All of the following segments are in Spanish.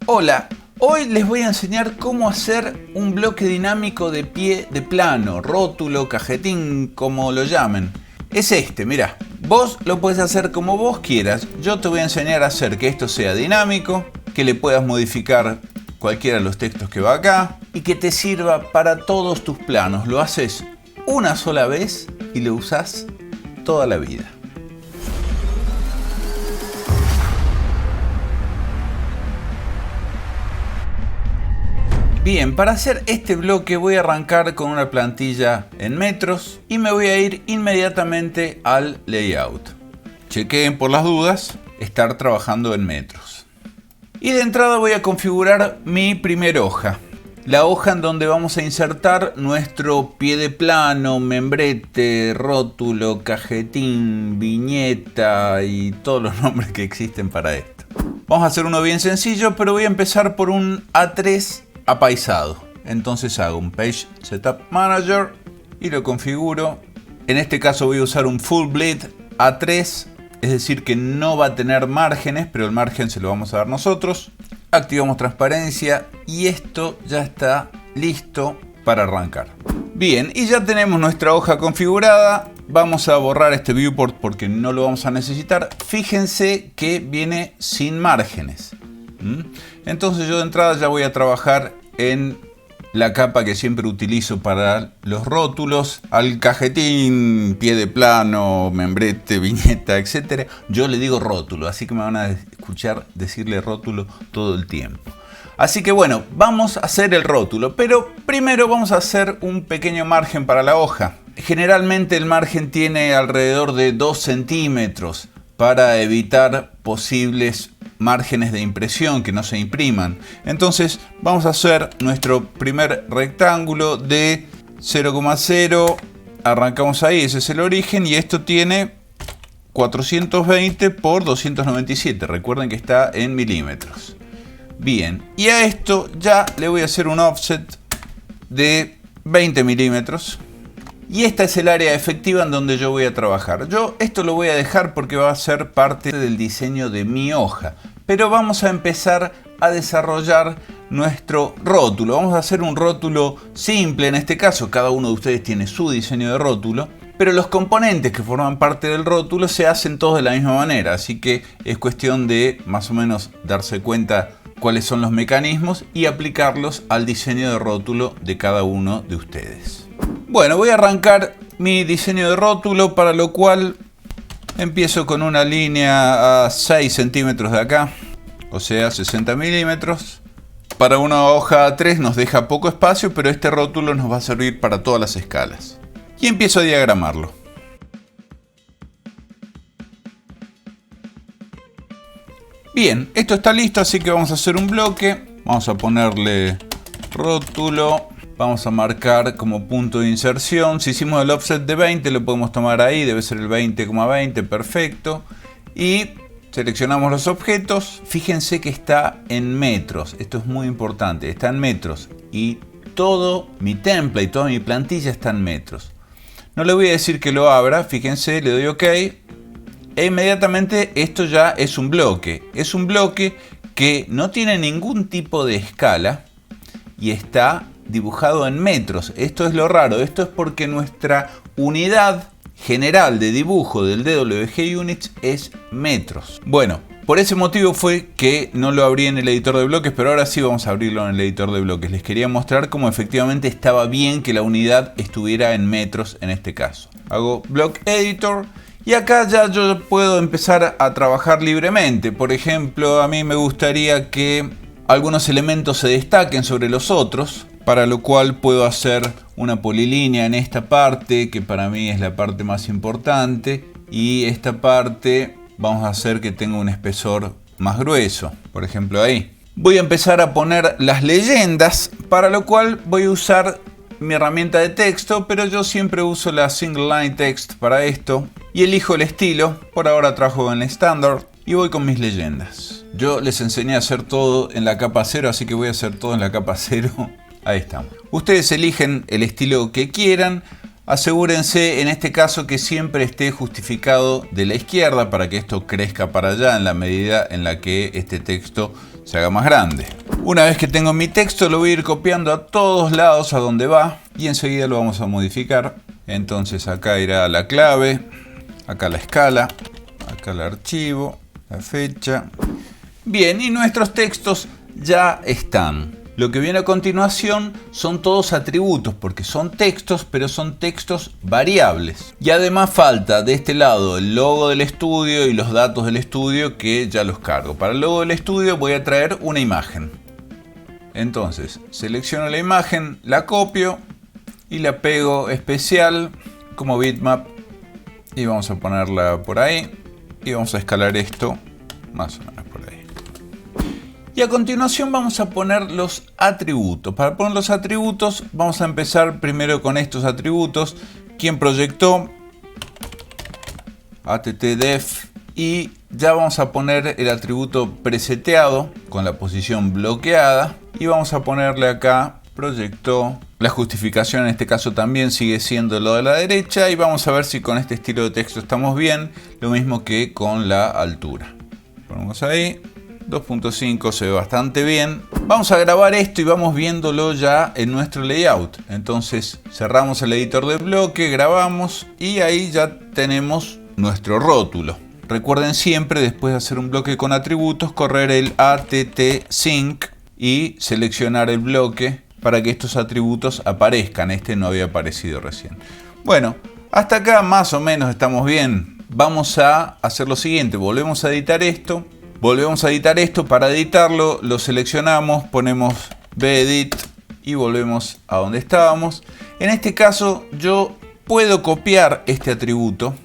Hola, hoy les voy a enseñar cómo hacer un bloque dinámico de pie de plano, rótulo, cajetín, como lo llamen. Es este, mirá, vos lo puedes hacer como vos quieras. Yo te voy a enseñar a hacer que esto sea dinámico, que le puedas modificar cualquiera de los textos que va acá y que te sirva para todos tus planos. Lo haces una sola vez y lo usás toda la vida. Bien, para hacer este bloque voy a arrancar con una plantilla en metros y me voy a ir inmediatamente al layout. Chequeen por las dudas estar trabajando en metros. Y de entrada voy a configurar mi primera hoja. La hoja en donde vamos a insertar nuestro pie de plano, membrete, rótulo, cajetín, viñeta y todos los nombres que existen para esto. Vamos a hacer uno bien sencillo, pero voy a empezar por un A3 apaisado. Entonces hago un Page Setup Manager y lo configuro. En este caso voy a usar un Full Bleed A3, es decir que no va a tener márgenes, pero el margen se lo vamos a dar nosotros. Activamos transparencia y esto ya está listo para arrancar. Bien, y ya tenemos nuestra hoja configurada. Vamos a borrar este viewport porque no lo vamos a necesitar. Fíjense que viene sin márgenes. Entonces yo de entrada ya voy a trabajar en la capa que siempre utilizo para los rótulos, al cajetín, pie de plano, membrete, viñeta, etc. Yo le digo rótulo, así que me van a escuchar decirle rótulo todo el tiempo. Así que bueno, vamos a hacer el rótulo, pero primero vamos a hacer un pequeño margen para la hoja. Generalmente el margen tiene alrededor de 2 centímetros para evitar posibles márgenes de impresión que no se impriman. Entonces vamos a hacer nuestro primer rectángulo de 0,0. Arrancamos ahí, ese es el origen y esto tiene 420 por 297. Recuerden que está en milímetros. Bien, y a esto ya le voy a hacer un offset de 20 milímetros. Y esta es el área efectiva en donde yo voy a trabajar. Yo esto lo voy a dejar porque va a ser parte del diseño de mi hoja. Pero vamos a empezar a desarrollar nuestro rótulo. Vamos a hacer un rótulo simple en este caso. Cada uno de ustedes tiene su diseño de rótulo. Pero los componentes que forman parte del rótulo se hacen todos de la misma manera. Así que es cuestión de más o menos darse cuenta cuáles son los mecanismos y aplicarlos al diseño de rótulo de cada uno de ustedes. Bueno, voy a arrancar mi diseño de rótulo, para lo cual empiezo con una línea a 6 centímetros de acá, o sea 60 milímetros. Para una hoja A3 nos deja poco espacio, pero este rótulo nos va a servir para todas las escalas. Y empiezo a diagramarlo. Bien, esto está listo, así que vamos a hacer un bloque. Vamos a ponerle rótulo. Vamos a marcar como punto de inserción. Si hicimos el offset de 20, lo podemos tomar ahí. Debe ser el 20,20, perfecto. Y seleccionamos los objetos. Fíjense que está en metros. Esto es muy importante. Está en metros. Y todo mi template, toda mi plantilla está en metros. No le voy a decir que lo abra. Fíjense, le doy OK. E inmediatamente esto ya es un bloque. Es un bloque que no tiene ningún tipo de escala. Y está dibujado en metros. Esto es lo raro. Esto es porque nuestra unidad general de dibujo del DWG Units es metros. Bueno, por ese motivo fue que no lo abrí en el editor de bloques, pero ahora sí vamos a abrirlo en el editor de bloques. Les quería mostrar cómo efectivamente estaba bien que la unidad estuviera en metros en este caso. Hago Block Editor y acá ya yo puedo empezar a trabajar libremente. Por ejemplo, a mí me gustaría que algunos elementos se destaquen sobre los otros, para lo cual puedo hacer una polilínea en esta parte, que para mí es la parte más importante, y esta parte vamos a hacer que tenga un espesor más grueso, por ejemplo ahí. Voy a empezar a poner las leyendas, para lo cual voy a usar mi herramienta de texto, pero yo siempre uso la Single Line Text para esto, y elijo el estilo. Por ahora trabajo en el estándar y voy con mis leyendas. Yo les enseñé a hacer todo en la capa 0, así que voy a hacer todo en la capa 0. Ahí estamos. Ustedes eligen el estilo que quieran. Asegúrense en este caso que siempre esté justificado de la izquierda para que esto crezca para allá en la medida en la que este texto se haga más grande. Una vez que tengo mi texto, lo voy a ir copiando a todos lados a donde va y enseguida lo vamos a modificar. Entonces acá irá la clave, acá la escala, acá el archivo, la fecha. Bien, y nuestros textos ya están. Lo que viene a continuación son todos atributos, porque son textos, pero son textos variables. Y además falta de este lado el logo del estudio y los datos del estudio, que ya los cargo. Para el logo del estudio voy a traer una imagen. Entonces selecciono la imagen, la copio y la pego especial como bitmap. Y vamos a ponerla por ahí. Y vamos a escalar esto más o menos por ahí. Y a continuación vamos a poner los atributos. Para poner los atributos vamos a empezar primero con estos atributos. Quien proyectó, attdef, y ya vamos a poner el atributo preseteado con la posición bloqueada. Y vamos a ponerle acá proyectó. La justificación en este caso también sigue siendo lo de la derecha. Y vamos a ver si con este estilo de texto estamos bien. Lo mismo que con la altura. Ponemos ahí. 2.5 se ve bastante bien. Vamos a grabar esto y vamos viéndolo ya en nuestro layout. Entonces cerramos el editor de bloque, grabamos y ahí ya tenemos nuestro rótulo. Recuerden siempre, después de hacer un bloque con atributos, correr el att-sync y seleccionar el bloque para que estos atributos aparezcan. Este no había aparecido recién. Bueno, hasta acá más o menos estamos bien. Vamos a hacer lo siguiente, volvemos a editar esto. Para editarlo lo seleccionamos, ponemos Bedit y volvemos a donde estábamos. En este caso yo puedo copiar este atributo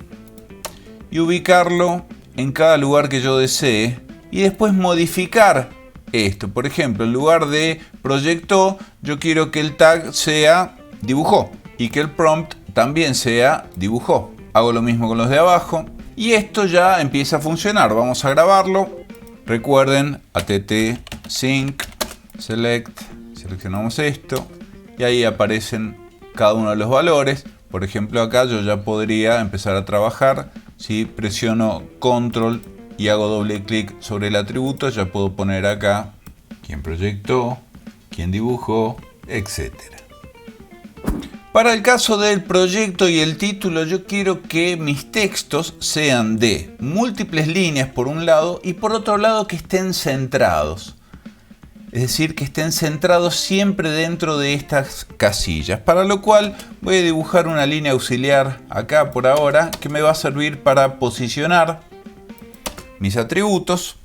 y ubicarlo en cada lugar que yo desee y después modificar esto. Por ejemplo, en lugar de proyectó, yo quiero que el tag sea dibujó y que el prompt también sea dibujó. Hago lo mismo con los de abajo y esto ya empieza a funcionar. Vamos a grabarlo. Recuerden, att-sync, select, seleccionamos esto y ahí aparecen cada uno de los valores. Por ejemplo, acá yo ya podría empezar a trabajar. Si presiono control y hago doble clic sobre el atributo, ya puedo poner acá quién proyectó, quién dibujó, etc. Para el caso del proyecto y el título, yo quiero que mis textos sean de múltiples líneas por un lado y por otro lado que estén centrados. Es decir, que estén centrados siempre dentro de estas casillas. Para lo cual voy a dibujar una línea auxiliar acá por ahora que me va a servir para posicionar mis atributos.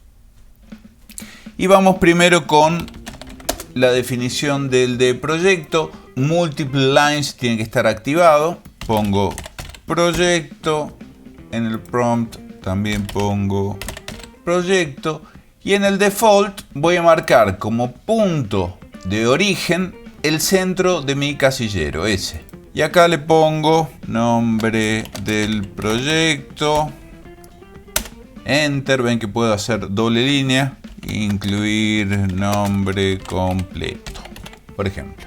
Y vamos primero con la definición del de proyecto. Multiple lines tiene que estar activado. Pongo proyecto. En el prompt también pongo proyecto. Y en el default voy a marcar como punto de origen el centro de mi casillero, ese. Y acá le pongo nombre del proyecto. Enter, ven que puedo hacer doble línea. Incluir nombre completo, por ejemplo.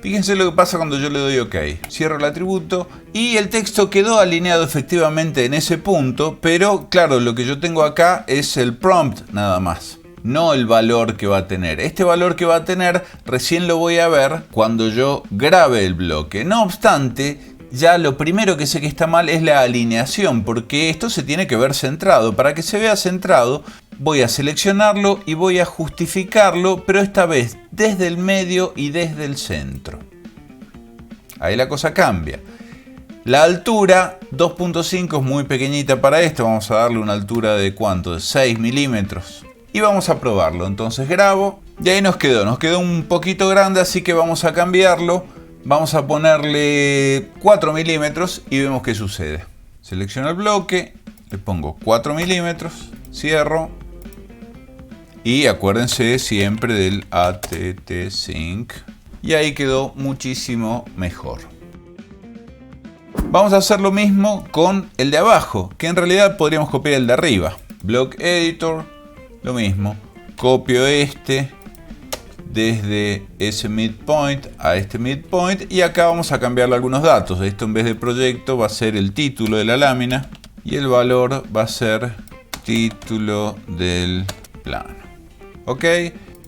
Fíjense lo que pasa cuando yo le doy OK. Cierro el atributo y el texto quedó alineado efectivamente en ese punto, pero claro, lo que yo tengo acá es el prompt nada más, no el valor que va a tener. Este valor que va a tener recién lo voy a ver cuando yo grabe el bloque. No obstante, ya lo primero que sé que está mal es la alineación, porque esto se tiene que ver centrado. Para que se vea centrado, voy a seleccionarlo y voy a justificarlo, pero esta vez desde el medio y desde el centro. Ahí la cosa cambia. La altura 2.5 es muy pequeñita para esto. Vamos a darle una altura de ¿cuánto? De 6 milímetros. Y vamos a probarlo. Entonces grabo y ahí nos quedó un poquito grande, así que vamos a cambiarlo. Vamos a ponerle 4 milímetros y vemos qué sucede. Selecciono el bloque, le pongo 4 milímetros, cierro. Y acuérdense siempre del att-sync. Y ahí quedó muchísimo mejor. Vamos a hacer lo mismo con el de abajo, que en realidad podríamos copiar el de arriba. Block Editor, lo mismo. Copio este desde ese midpoint a este midpoint y acá vamos a cambiarle algunos datos. Esto en vez de proyecto va a ser el título de la lámina y el valor va a ser título del plano. Ok,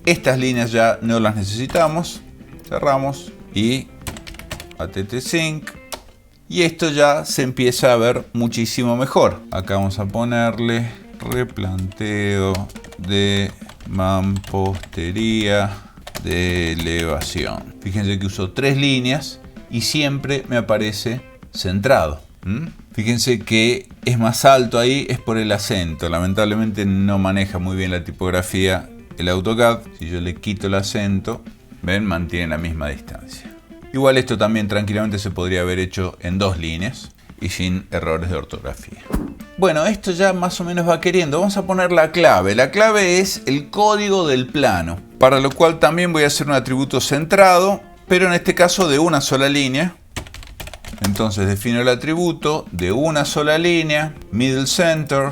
estas líneas ya no las necesitamos. Cerramos y ATT Sync. Y esto ya se empieza a ver muchísimo mejor. Acá vamos a ponerle replanteo de mampostería de elevación. Fíjense que uso 3 líneas y siempre me aparece centrado. Fíjense que es más alto ahí, es por el acento. Lamentablemente no maneja muy bien la tipografía el AutoCAD. Si yo le quito el acento, ven, mantiene la misma distancia. Igual esto también tranquilamente se podría haber hecho en 2 líneas y sin errores de ortografía. Bueno, esto ya más o menos va queriendo. Vamos a poner la clave. La clave es el código del plano, para lo cual también voy a hacer un atributo centrado, pero en este caso de una sola línea. Entonces defino el atributo de una sola línea, middle center.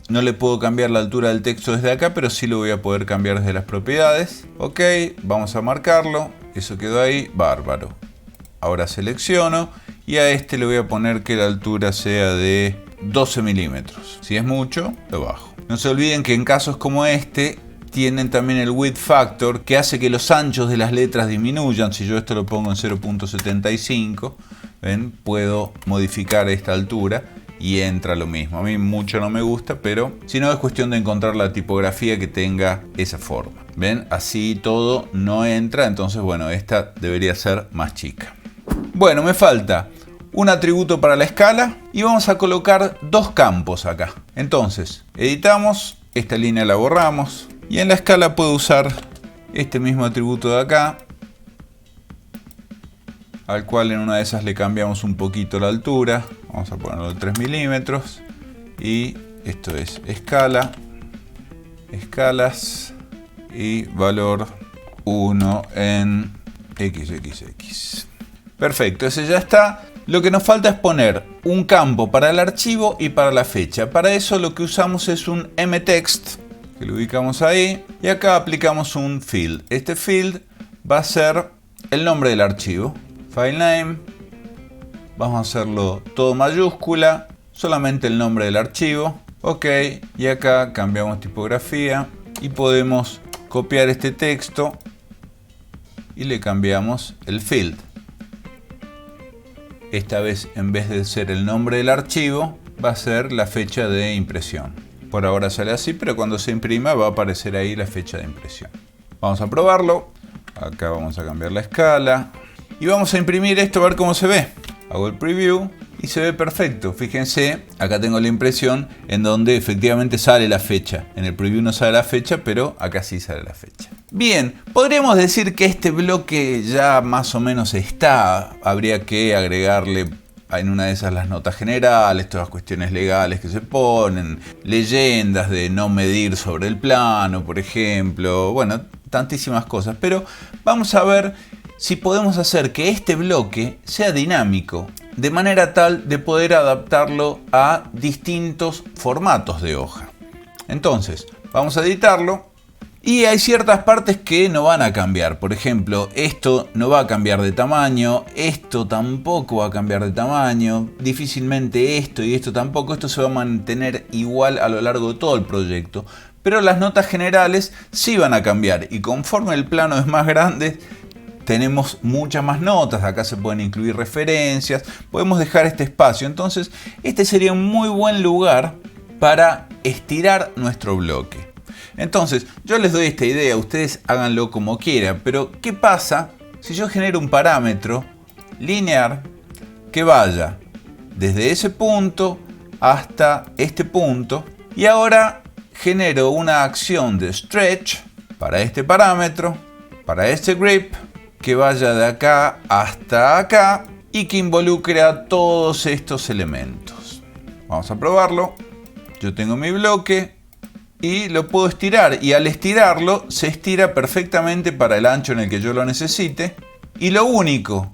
No le puedo cambiar la altura del texto desde acá, pero sí lo voy a poder cambiar desde las propiedades. Ok, vamos a marcarlo. Eso quedó ahí, bárbaro. Ahora selecciono y a este le voy a poner que la altura sea de 12 milímetros. Si es mucho, lo bajo. No se olviden que en casos como este tienen también el width factor, que hace que los anchos de las letras disminuyan. Si yo esto lo pongo en 0.75, ¿ven? Puedo modificar esta altura y entra lo mismo. A mí mucho no me gusta, pero si no, es cuestión de encontrar la tipografía que tenga esa forma. ¿Ven? Así todo no entra, entonces bueno, esta debería ser más chica. Bueno, me falta un atributo para la escala y vamos a colocar 2 campos acá. Entonces, editamos, esta línea la borramos y en la escala puedo usar este mismo atributo de acá, al cual en una de esas le cambiamos un poquito la altura. Vamos a ponerlo en 3 milímetros y esto es escala, escalas y valor 1 en XXX. Perfecto, ese ya está. Lo que nos falta es poner un campo para el archivo y para la fecha. Para eso lo que usamos es un mtext, que lo ubicamos ahí, y acá aplicamos un field. Este field va a ser el nombre del archivo. File name, vamos a hacerlo todo mayúscula, solamente el nombre del archivo. Ok, y acá cambiamos tipografía y podemos copiar este texto y le cambiamos el field. Esta vez, en vez de ser el nombre del archivo, va a ser la fecha de impresión. Por ahora sale así, pero cuando se imprima va a aparecer ahí la fecha de impresión. Vamos a probarlo. Acá vamos a cambiar la escala. Y vamos a imprimir esto a ver cómo se ve. Hago el preview y se ve perfecto. Fíjense, acá tengo la impresión en donde efectivamente sale la fecha. En el preview no sale la fecha, pero acá sí sale la fecha. Bien, podríamos decir que este bloque ya más o menos está. Habría que agregarle en una de esas las notas generales, todas las cuestiones legales que se ponen, leyendas de no medir sobre el plano, por ejemplo. Bueno, tantísimas cosas. Pero vamos a ver si podemos hacer que este bloque sea dinámico, de manera tal de poder adaptarlo a distintos formatos de hoja. Entonces, vamos a editarlo y hay ciertas partes que no van a cambiar. Por ejemplo, esto no va a cambiar de tamaño, esto tampoco va a cambiar de tamaño, difícilmente esto y esto tampoco. Esto se va a mantener igual a lo largo de todo el proyecto. Pero las notas generales sí van a cambiar y conforme el plano es más grande, tenemos muchas más notas. Acá se pueden incluir referencias, podemos dejar este espacio. Entonces, este sería un muy buen lugar para estirar nuestro bloque. Entonces, yo les doy esta idea, ustedes háganlo como quieran, pero ¿qué pasa si yo genero un parámetro lineal que vaya desde ese punto hasta este punto y ahora genero una acción de stretch para este parámetro, para este grip, que vaya de acá hasta acá y que involucre a todos estos elementos? Vamos a probarlo. Yo tengo mi bloque y lo puedo estirar, y al estirarlo se estira perfectamente para el ancho en el que yo lo necesite, y lo único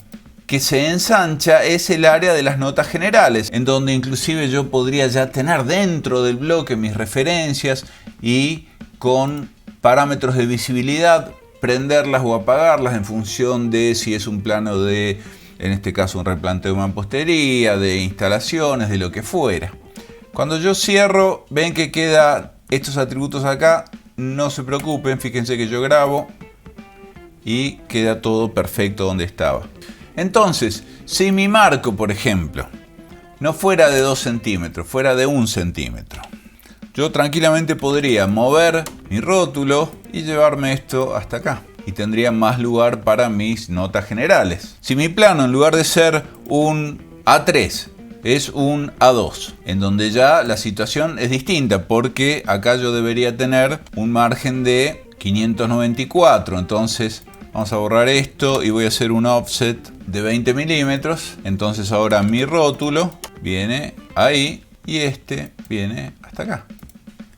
que se ensancha es el área de las notas generales, en donde inclusive yo podría ya tener dentro del bloque mis referencias y con parámetros de visibilidad prenderlas o apagarlas en función de si es un plano de, en este caso, un replanteo de mampostería, de instalaciones, de lo que fuera. Cuando yo cierro, ven que queda estos atributos acá, no se preocupen, fíjense que yo grabo y queda todo perfecto donde estaba. Entonces, si mi marco, por ejemplo, no fuera de 2 centímetros, fuera de 1 centímetro, yo tranquilamente podría mover mi rótulo y llevarme esto hasta acá. Y tendría más lugar para mis notas generales. Si mi plano, en lugar de ser un A3, es un A2, en donde ya la situación es distinta, porque acá yo debería tener un margen de 594. Entonces vamos a borrar esto y voy a hacer un offset de 20 milímetros. Entonces ahora mi rótulo viene ahí y este viene hasta acá.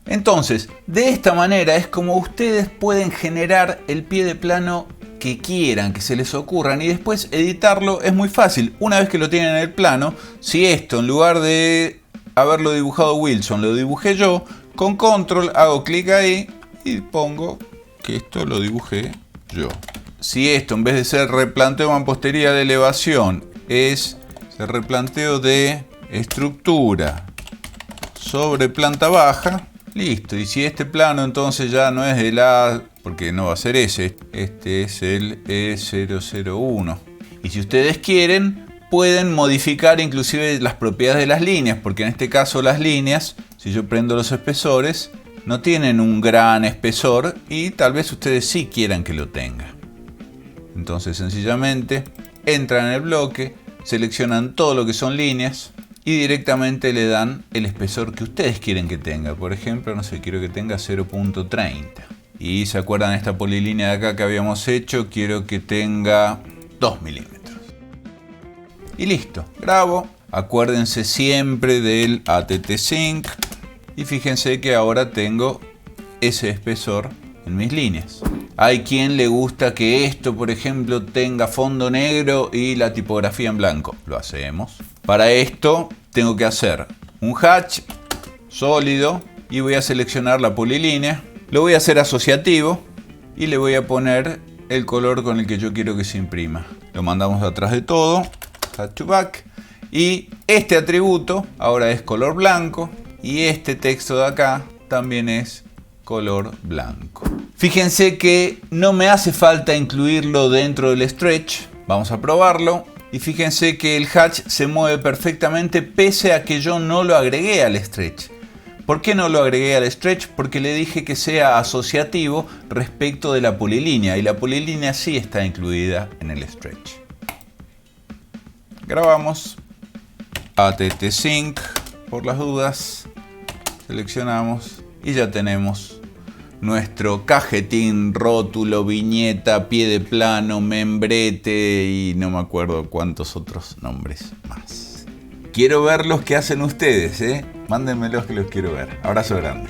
Entonces, de esta manera es como ustedes pueden generar el pie de plano que quieran, que se les ocurran, y después editarlo es muy fácil. Una vez que lo tienen en el plano, si esto en lugar de haberlo dibujado Wilson lo dibujé yo, con control hago clic ahí y pongo que esto lo dibujé yo. Si esto, en vez de ser replanteo mampostería de elevación, es replanteo de estructura sobre planta baja, listo. Y si este plano entonces ya no es el A, porque no va a ser ese, este es el E001. Y si ustedes quieren, pueden modificar inclusive las propiedades de las líneas, porque en este caso las líneas, si yo prendo los espesores, no tienen un gran espesor y tal vez ustedes sí quieran que lo tenga. Entonces sencillamente entran en el bloque, seleccionan todo lo que son líneas y directamente le dan el espesor que ustedes quieren que tenga. Por ejemplo, no sé, quiero que tenga 0.30. Y se acuerdan esta polilínea de acá que habíamos hecho, quiero que tenga 2 milímetros. Y listo, grabo. Acuérdense siempre del ATT Sync. Y fíjense que ahora tengo ese espesor en mis líneas. Hay quien le gusta que esto, por ejemplo, tenga fondo negro y la tipografía en blanco. Lo hacemos. Para esto tengo que hacer un hatch sólido y voy a seleccionar la polilínea. Lo voy a hacer asociativo y le voy a poner el color con el que yo quiero que se imprima. Lo mandamos atrás de todo, hatch to back, y este atributo ahora es color blanco y este texto de acá también es color blanco. Fíjense que no me hace falta incluirlo dentro del stretch. Vamos a probarlo. Y fíjense que el hatch se mueve perfectamente pese a que yo no lo agregué al stretch. ¿Por qué no lo agregué al stretch? Porque le dije que sea asociativo respecto de la polilínea. Y la polilínea sí está incluida en el stretch. Grabamos. ATT Sync por las dudas. Seleccionamos y ya tenemos nuestro cajetín, rótulo, viñeta, pie de plano, membrete y no me acuerdo cuántos otros nombres más. Quiero ver los que hacen ustedes, Mándenmelos que los quiero ver. Abrazo grande.